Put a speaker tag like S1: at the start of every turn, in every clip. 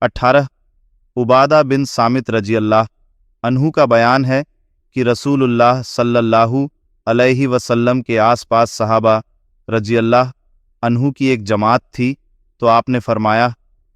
S1: 18 उबादा बिन सामित रजी अल्लाह अन्हु का बयान है कि रसूलुल्लाह सल्लल्लाहु अलैहि वसल्लम के आसपास सहाबा रजी अल्लाह अन्हु की एक जमात थी, तो आपने फरमाया,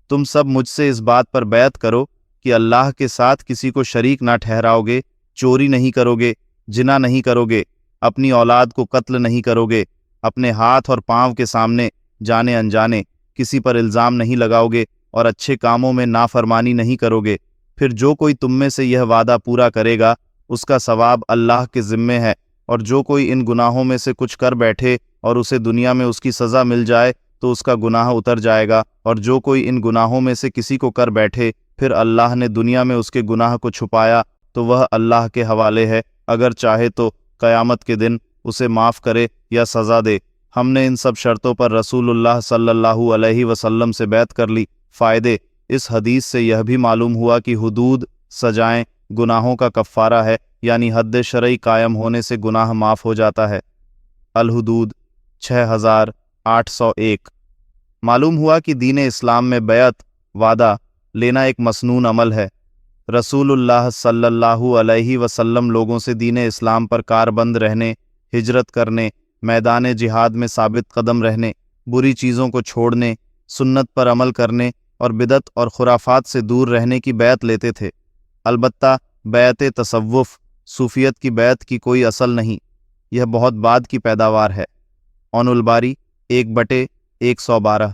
S1: तुम सब मुझसे इस बात पर बैत करो कि अल्लाह के साथ किसी को शरीक ना ठहराओगे, चोरी नहीं करोगे, जिना नहीं करोगे, अपनी औलाद को कत्ल नहीं करोगे, अपने हाथ और पांव के सामने जाने अनजाने किसी पर इल्ज़ाम नहीं लगाओगे और अच्छे कामों में नाफरमानी नहीं करोगे। फिर जो कोई तुम में से यह वादा पूरा करेगा उसका सवाब अल्लाह के ज़िम्मे है, और जो कोई इन गुनाहों में से कुछ कर बैठे और उसे दुनिया में उसकी सज़ा मिल जाए तो उसका गुनाह उतर जाएगा, और जो कोई इन गुनाहों में से किसी को कर बैठे फिर अल्लाह ने दुनिया में उसके गुनाह को छुपाया तो वह अल्लाह के हवाले है, अगर चाहे तो क़यामत के दिन उसे माफ़ करे या सज़ा दे। हमने इन सब शर्तों पर रसूलुल्लाह सल्लल्लाहु अलैहि वसल्लम से बैत कर ली। फ़ायदे, इस हदीस से यह भी मालूम हुआ कि हुदूद सजाएं गुनाहों का कफ़ारा है, यानी हद शरई कायम होने से गुनाह माफ़ हो जाता है। अल हुदूद 6801। मालूम हुआ कि दीन इस्लाम में बैत वादा लेना एक मसनून अमल है। रसूलुल्लाह सल्लल्लाहु अलैहि वसल्लम लोगों से दीन इस्लाम पर कारबंद रहने, हिजरत करने, मैदान जिहाद में साबित कदम रहने, बुरी चीज़ों को छोड़ने, सुन्नत पर अमल करने और बिदत और खुराफात से दूर रहने की बैत लेते थे। अलबत्ता बैत तसव्वुफ़ सूफियत की बैत की कोई असल नहीं, यह बहुत बाद की पैदावार है। औनुल बारी 1/112।